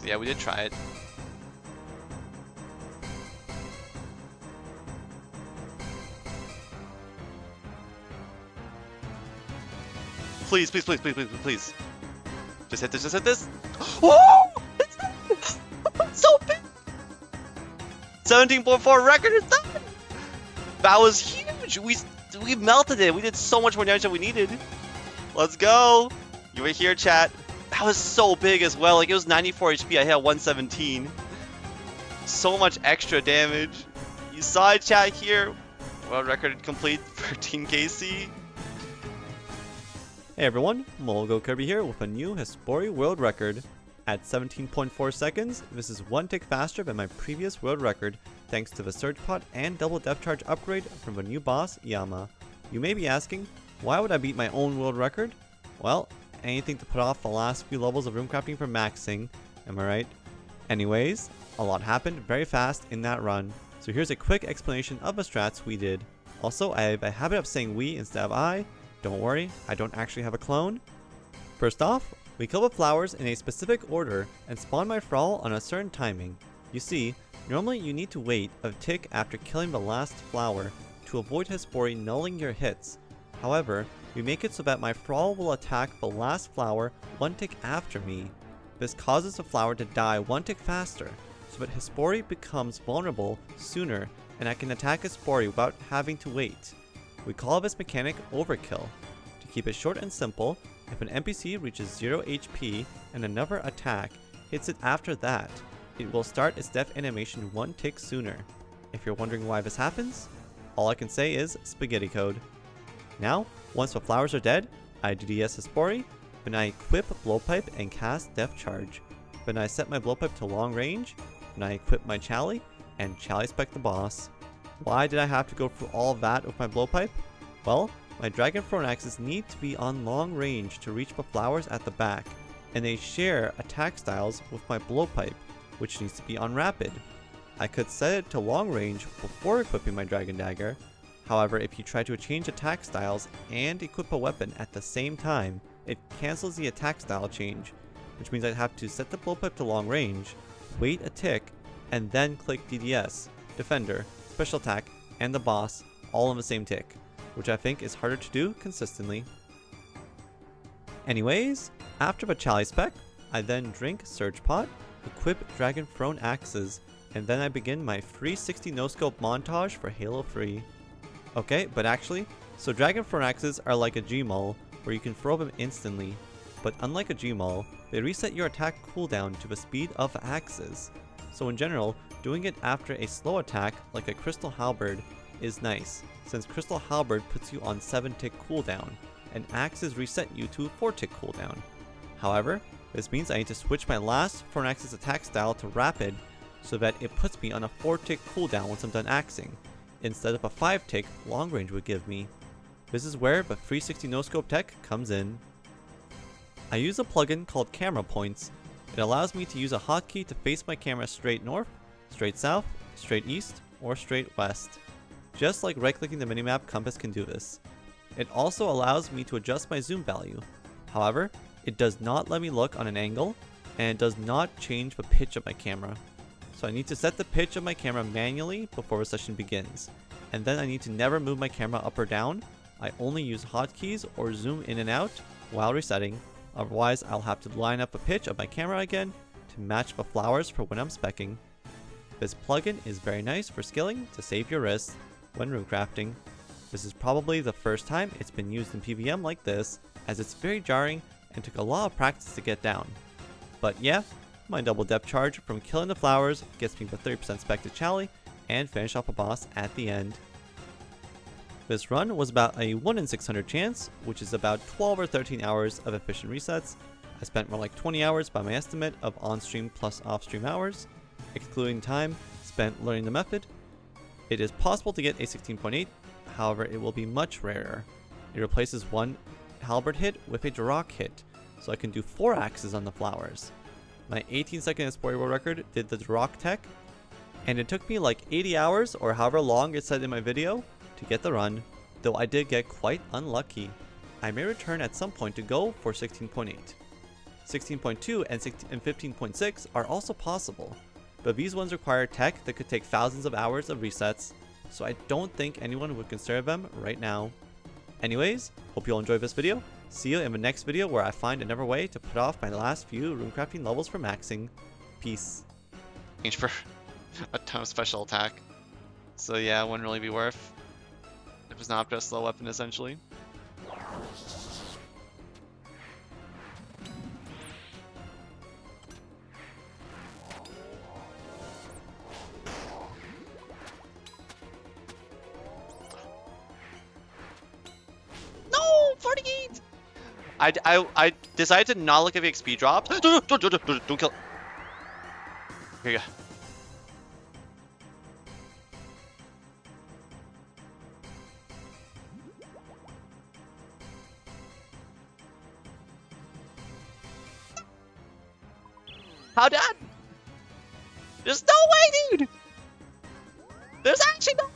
Yeah, we did try it. Please, please, please, please, please, please. Just hit this, just hit this. Oh! It's so big! 17.4 record is done! That was huge! We melted it! We did so much more damage than we needed. Let's go! You were here, chat. That was so big as well. Like, it was 94 HP. I hit 117. So much extra damage. You saw it, chat, here. World record complete for Team KC. Hey everyone, Molgo Kirby here with a new Hespori world record. At 17.4 seconds, this is one tick faster than my previous world record thanks to the Surge Pot and double depth charge upgrade from the new boss, Yama. You may be asking, why would I beat my own world record? Well, anything to put off the last few levels of room crafting for maxing, am I right? Anyways, a lot happened very fast in that run, so here's a quick explanation of the strats we did. Also, I have a habit of saying we instead of I. Don't worry, I don't actually have a clone. First off, we kill the flowers in a specific order and spawn my Thrall on a certain timing. You see, normally you need to wait a tick after killing the last flower to avoid Hespori nulling your hits. However, we make it so that my Thrall will attack the last flower one tick after me. This causes the flower to die one tick faster, so that Hespori becomes vulnerable sooner and I can attack Hespori without having to wait. We call this mechanic overkill. To keep it short and simple, if an NPC reaches 0 HP and another attack hits it after that, it will start its death animation one tick sooner. If you're wondering why this happens, all I can say is spaghetti code. Now, once the flowers are dead, I DDS Hespori, then I equip blowpipe and cast death charge. Then I set my blowpipe to long range, then I equip my Chally, and Chally spec the boss. Why did I have to go through all that with my blowpipe? Well, my dragon Thrownaxes need to be on long range to reach the flowers at the back, and they share attack styles with my blowpipe, which needs to be on rapid. I could set it to long range before equipping my dragon dagger. However, if you try to change attack styles and equip a weapon at the same time, it cancels the attack style change, which means I'd have to set the blowpipe to long range, wait a tick, and then click DDS, Defender, Special Attack, and the boss all in the same tick, which I think is harder to do consistently. Anyways, after the Chally spec, I then drink Surge Pot, equip Dragon Thrownaxes, and then I begin my 360 no-scope montage for Halo 3. Okay, but actually, so Dragon Thrownaxes are like a Gmaul, where you can throw them instantly, but unlike a Gmaul, they reset your attack cooldown to the speed of axes. So in general, doing it after a slow attack like a Crystal Halberd is nice, since Crystal Halberd puts you on 7-tick cooldown, and axes reset you to 4-tick cooldown. However, this means I need to switch my last Thrownaxe's attack style to rapid, so that it puts me on a 4-tick cooldown once I'm done axing, instead of a 5-tick long range would give me. This is where the 360 no-scope tech comes in. I use a plugin called Camera Points. It allows me to use a hotkey to face my camera straight north, straight south, straight east, or straight west. Just like right-clicking the minimap, compass can do this. It also allows me to adjust my zoom value. However, it does not let me look on an angle, and it does not change the pitch of my camera. So I need to set the pitch of my camera manually before the session begins, and then I need to never move my camera up or down. I only use hotkeys or zoom in and out while resetting, otherwise I'll have to line up the pitch of my camera again to match the flowers for when I'm speccing. This plugin is very nice for skilling to save your wrists when room crafting. This is probably the first time it's been used in PVM like this, as it's very jarring and took a lot of practice to get down. But yeah, my double depth charge from killing the flowers gets me the 30% spec to Chally and finish off a boss at the end. This run was about a 1 in 600 chance, which is about 12 or 13 hours of efficient resets. I spent more like 20 hours by my estimate of on-stream plus off-stream hours, excluding time spent learning the method. It is possible to get a 16.8, however it will be much rarer. It replaces one halberd hit with a Durac hit, so I can do 4 axes on the flowers. My 18-second Hespori world record did the Durac tech, and it took me like 80 hours or however long it said in my video to get the run, though I did get quite unlucky. I may return at some point to go for 16.8. 16.2 and 15.6 are also possible, but these ones require tech that could take thousands of hours of resets, so I don't think anyone would consider them right now. Anyways, hope you all enjoyed this video. See you in the next video where I find another way to put off my last few runecrafting levels for maxing. Peace. Change for a ton of special attack. So yeah, it wouldn't really be worth if it's not just a slow weapon essentially. No, 48. I decided to not look at the XP drop. Don't kill. Here you go. How dad? There's no way, dude. There's actually no